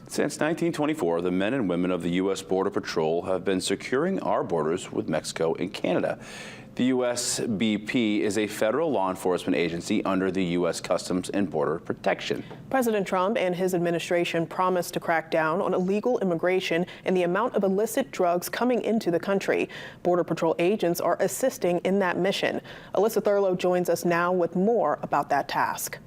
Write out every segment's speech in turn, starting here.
Since 1924, the men and women of the U.S. Border Patrol have been securing our borders with Mexico and Canada. The USBP is a federal law enforcement agency under the U.S. Customs and Border Protection. President Trump and his administration promised to crack down on illegal immigration and the amount of illicit drugs coming into the country. Border Patrol agents are assisting in that mission. Alyssa Thurlow joins us now with more about that task.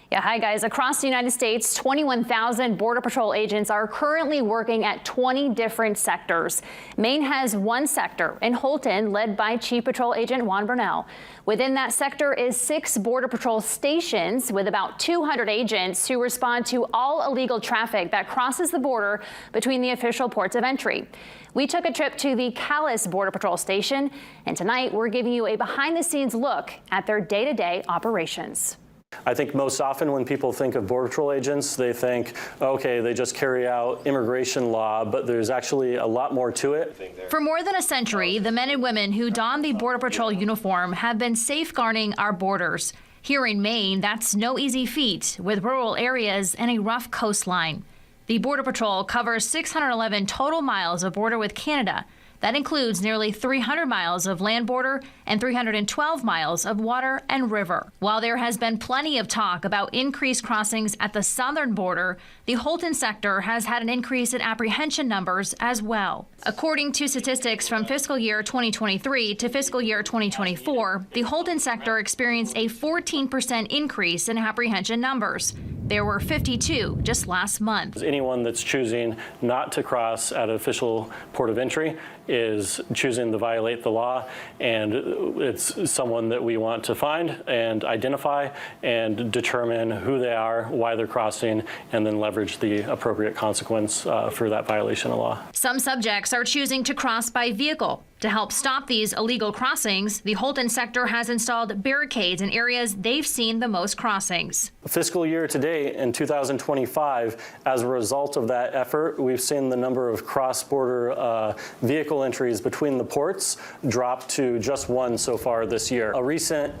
Yeah, hi guys. Across the United States, 21,000 Border Patrol agents are currently working at 20 different sectors. Maine has one sector in Holton, led by Chief Patrol Agent Juan Burnell. Within that sector is 6 Border Patrol stations with about 200 agents who respond to all illegal traffic that crosses the border between the official ports of entry. We took a trip to the Calais Border Patrol station, and tonight we're giving you a behind-the-scenes look at their day-to-day operations. I think most often when people think of Border Patrol agents, they think, okay, they just carry out immigration law, but there's actually a lot more to it. For more than a century, the men and women who don the Border Patrol uniform have been safeguarding our borders. Here in Maine, that's no easy feat, with rural areas and a rough coastline. The Border Patrol covers 611 total miles of border with Canada. That includes nearly 300 miles of land border and 312 miles of water and river. While there has been plenty of talk about increased crossings at the southern border, the Holton sector has had an increase in apprehension numbers as well. According to statistics from fiscal year 2023 to fiscal year 2024, the Holton sector experienced a 14% increase in apprehension numbers. There were 52 just last month. Anyone that's choosing not to cross at an official port of entry is choosing to violate the law, and it's someone that we want to find and identify and determine who they are, why they're crossing, and then leverage the appropriate consequence for that violation of law. Some subjects are choosing to cross by vehicle. To help stop these illegal crossings, the Holton sector has installed barricades in areas they've seen the most crossings. Fiscal year to date in 2025, as a result of that effort, we've seen the number of cross-border vehicle entries between the ports drop to just 1 so far this year. A recent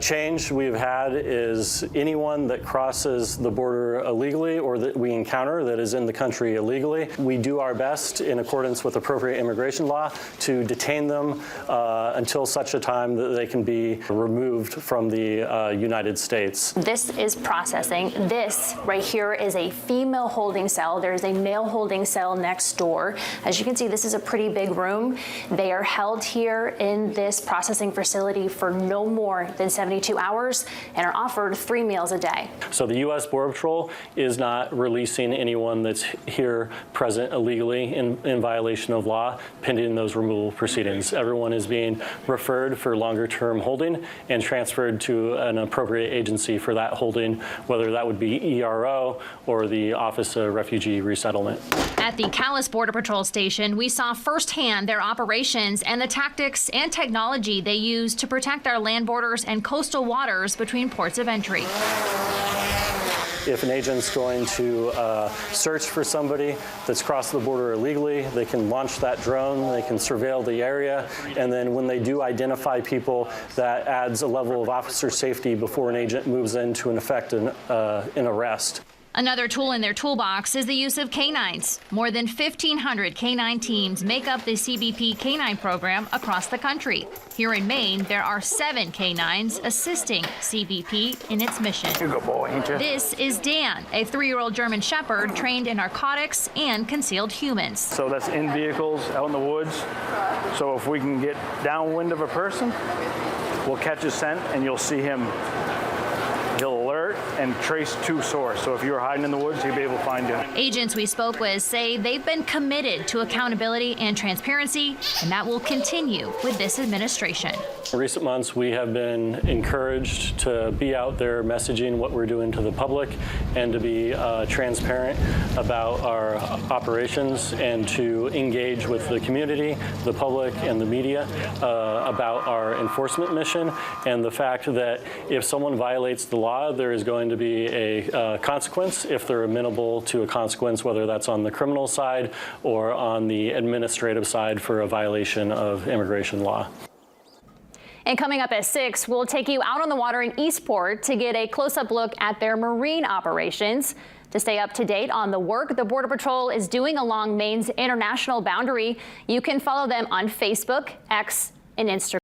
change we've had is anyone that crosses the border illegally or that we encounter that is in the country illegally, we do our best in accordance with appropriate immigration law to detain them until such a time that they can be removed from the United States. This is processing. This right here is a female holding cell. There's a male holding cell next door. As you can see, this is a pretty big room. They are held here in this processing facility for no more than 72 hours and are offered 3 meals a day. So the U.S. Border Patrol is not releasing anyone that's here present illegally in violation of law pending those removal proceedings. Everyone is being referred for longer term holding and transferred to an appropriate agency for that holding, whether that would be ERO or the Office of Refugee Resettlement. At the Calais Border Patrol station, we saw firsthand their operations and the tactics and technology they use to protect our land borders and coastal waters between ports of entry. If an agent's going to search for somebody that's crossed the border illegally, they can launch that drone, they can surveil the area, and then when they do identify people, that adds a level of officer safety before an agent moves in to effect an arrest. Another tool in their toolbox is the use of canines. More than 1,500 canine teams make up the CBP canine program across the country. Here in Maine, there are 7 canines assisting CBP in its mission. You're a good boy, ain't you? This is Dan, a 3-year-old German Shepherd trained in narcotics and concealed humans. So that's in vehicles, out in the woods. So if we can get downwind of a person, we'll catch his scent and you'll see him. He'll alert and trace to source. So if you're hiding in the woods, he'll be able to find you. Agents we spoke with say they've been committed to accountability and transparency, and that will continue with this administration. In recent months, we have been encouraged to be out there messaging what we're doing to the public and to be transparent about our operations and to engage with the community, the public, and the media about our enforcement mission and the fact that if someone violates the law, there is going to be a consequence if they're amenable to a consequence, whether that's on the criminal side or on the administrative side for a violation of immigration law. And coming up at 6, we'll take you out on the water in Eastport to get a close-up look at their marine operations. To stay up to date on the work the Border Patrol is doing along Maine's international boundary, you can follow them on Facebook, X, and Instagram.